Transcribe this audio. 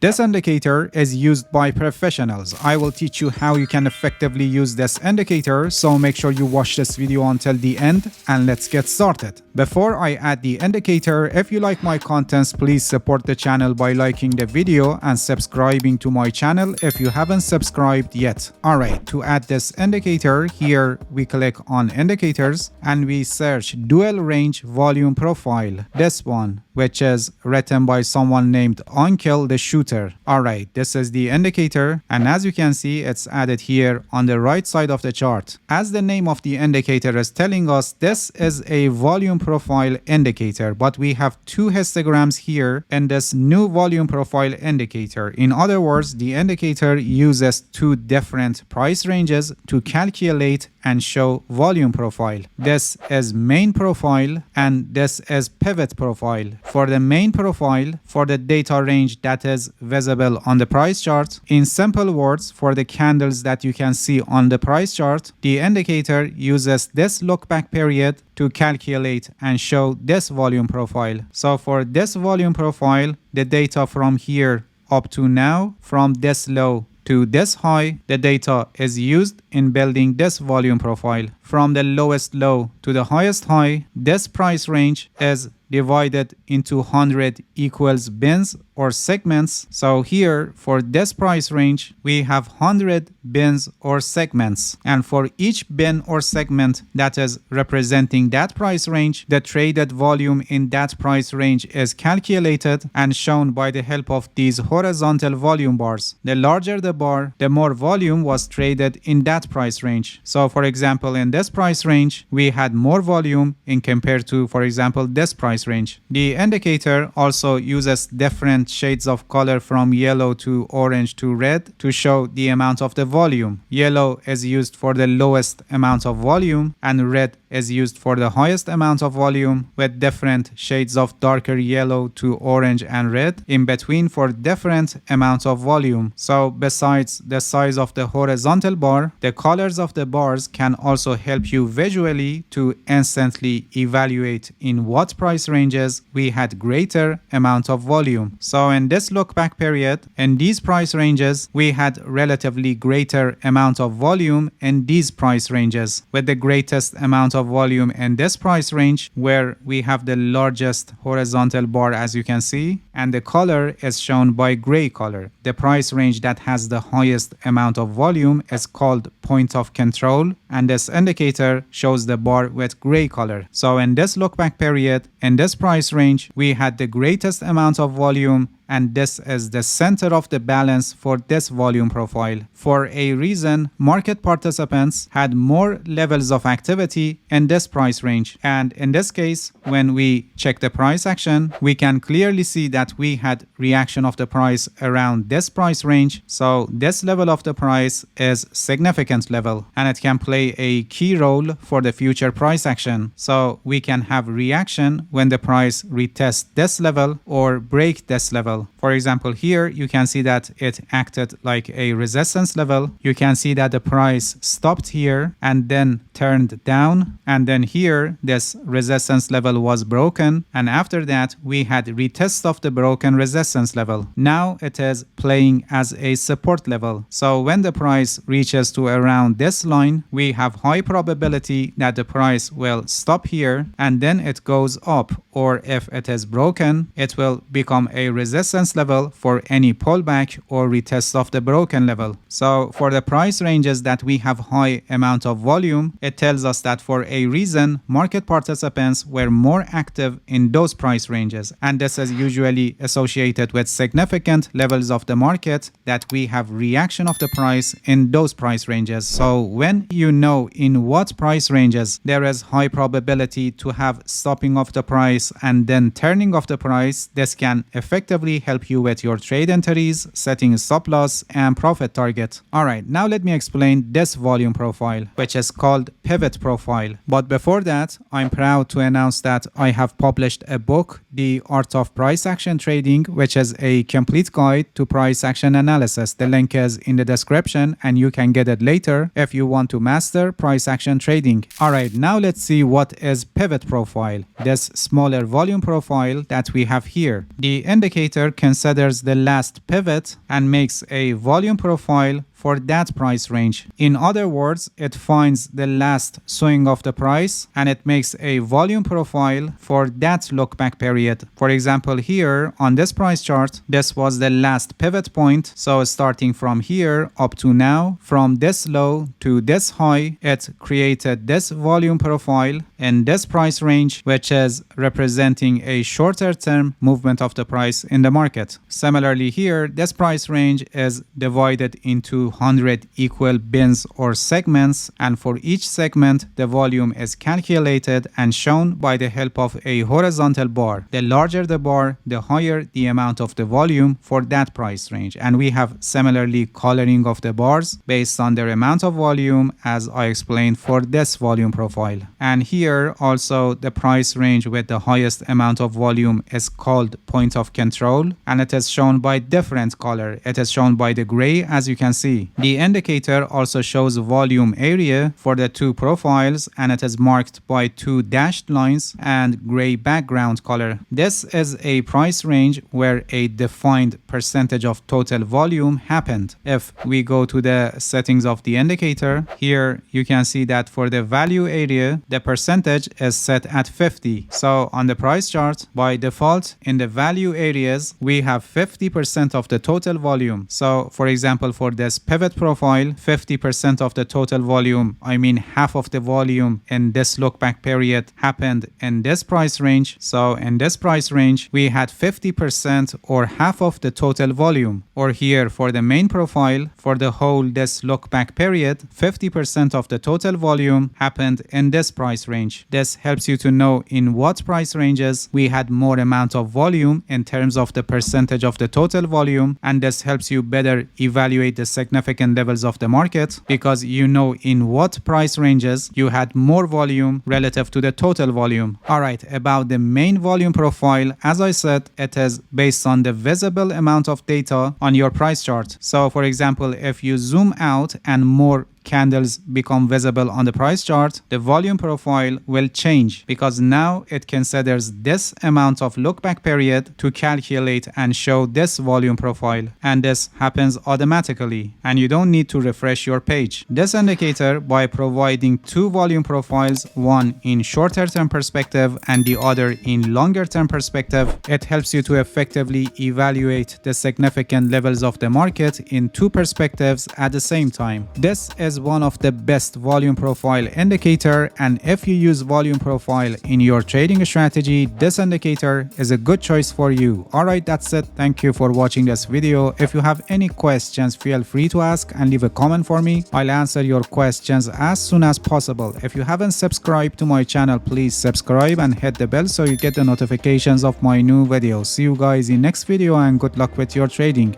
This indicator is used by professionals. I will teach you how you can effectively use this indicator, so make sure you watch this video until the end and let's get started. Before I add the indicator, if you like my contents, please support the channel by liking the video and subscribing to my channel if you haven't subscribed yet. Alright, to add this indicator, here we click on indicators and we search dual range volume profile. This one, which is written by someone named Uncle the Shooter. Alright, this is the indicator, and as you can see, it's added here on the right side of the chart. As the name of the indicator is telling us, this is a volume profile indicator, but we have two histograms here in this new volume profile indicator. In other words, the indicator uses two different price ranges to calculate and show volume profile. This is main profile and this is pivot profile. For the main profile, for the data range that is visible on the price chart, in simple words, for the candles that you can see on the price chart, the indicator uses this look back period to calculate and show this volume profile. So for this volume profile, the data from here up to now, from this low to this high, the data is used in building this volume profile. From the lowest low to the highest high, this price range is divided into 100 equals bins or segments. So here for this price range, we have 100 bins or segments. And for each bin or segment that is representing that price range, the traded volume in that price range is calculated and shown by the help of these horizontal volume bars. The larger the bar, the more volume was traded in that price range. So for example, in this price range, we had more volume in compared to, for example, this price range. The indicator also uses different shades of color from yellow to orange to red to show the amount of the volume. Yellow is used for the lowest amount of volume and red is used for the highest amount of volume, with different shades of darker yellow to orange and red in between for different amounts of volume. So besides the size of the horizontal bar, the colors of the bars can also help you visually to instantly evaluate in what price ranges we had greater amount of volume. So in this look back period, in these price ranges, we had relatively greater amount of volume in these price ranges, with the greatest amount of volume in this price range where we have the largest horizontal bar, as you can see, and the color is shown by gray color. The price range that has the highest amount of volume is called point of control, and this indicator shows the bar with gray color. So in this look back period, in this price range, we had the greatest amount of volume, and this is the center of the balance for this volume profile. For a reason, market participants had more levels of activity in this price range, and in this case, when we check the price action, we can clearly see that we had reaction of the price around this price range. So this level of the price is significant level, and it can play a key role for the future price action. So we can have reaction when the price retests this level or break this level. For example, here you can see that it acted like a resistance level. You can see that the price stopped here and then turned down, and then here this resistance level was broken, and after that we had retest of the broken resistance level. Now it is playing as a support level. So when the price reaches to around this line, we have high probability that the price will stop here and then it goes up, or if it is broken, it will become a resistance level for any pullback or retest of the broken level. So for the price ranges that we have high amount of volume, it tells us that for a reason, market participants were more active in those price ranges, and this is usually associated with significant levels of the market that we have reaction of the price in those price ranges. So when you know in what price ranges there is high probability to have stopping of the price and then turning of the price, this can effectively help you with your trade entries, setting stop loss and profit target. Alright, now let me explain this volume profile, which is called pivot profile. But before that, I'm proud to announce that I have published a book, The Art of Price Action Trading, which is a complete guide to price action analysis. The link is in the description and you can get it later if you want to master price action trading. Alright, now let's see what is pivot profile. This small color volume profile that we have here. The indicator considers the last pivot and makes a volume profile for that price range. In other words, it finds the last swing of the price and it makes a volume profile for that look back period. For example, here on this price chart, this was the last pivot point. So starting from here up to now, from this low to this high, it created this volume profile in this price range, which is representing a shorter term movement of the price in the market. Similarly here, this price range is divided into 100 equal bins or segments, and for each segment the volume is calculated and shown by the help of a horizontal bar. The larger the bar, the higher the amount of the volume for that price range, and we have similarly coloring of the bars based on their amount of volume as I explained for this volume profile. And here also the price range with the highest amount of volume is called point of control, and it is shown by different color. It is shown by the gray, as you can see. The indicator also shows volume area for the two profiles, and it is marked by two dashed lines and gray background color. This is a price range where a defined percentage of total volume happened. If we go to the settings of the indicator, here you can see that for the value area, the percentage is set at 50. So on the price chart, by default, in the value areas, we have 50% of the total volume. So for example, for this pivot profile, 50% of the total volume, I mean half of the volume in this look back period happened in this price range. So in this price range, we had 50% or half of the total volume. Or here for the main profile, for the whole this look back period, 50% of the total volume happened in this price range. This helps you to know in what price ranges we had more amount of volume in terms of the percentage of the total volume, and this helps you better evaluate the significant levels of the market because you know in what price ranges you had more volume relative to the total volume. Alright, about the main volume profile, as I said, it is based on the visible amount of data on your price chart. So for example, if you zoom out and more candles become visible on the price chart, the volume profile will change because now it considers this amount of look back period to calculate and show this volume profile, and this happens automatically and you don't need to refresh your page. This indicator, by providing two volume profiles, one in shorter term perspective and the other in longer term perspective, it helps you to effectively evaluate the significant levels of the market in two perspectives at the same time. This is one of the best volume profile indicator, and if you use volume profile in your trading strategy, this indicator is a good choice for you. Alright, that's it. Thank you for watching this video. If you have any questions, feel free to ask and leave a comment for me. I'll answer your questions as soon as possible. If you haven't subscribed to my channel, please subscribe and hit the bell so you get the notifications of my new videos. See you guys in next video and good luck with your trading.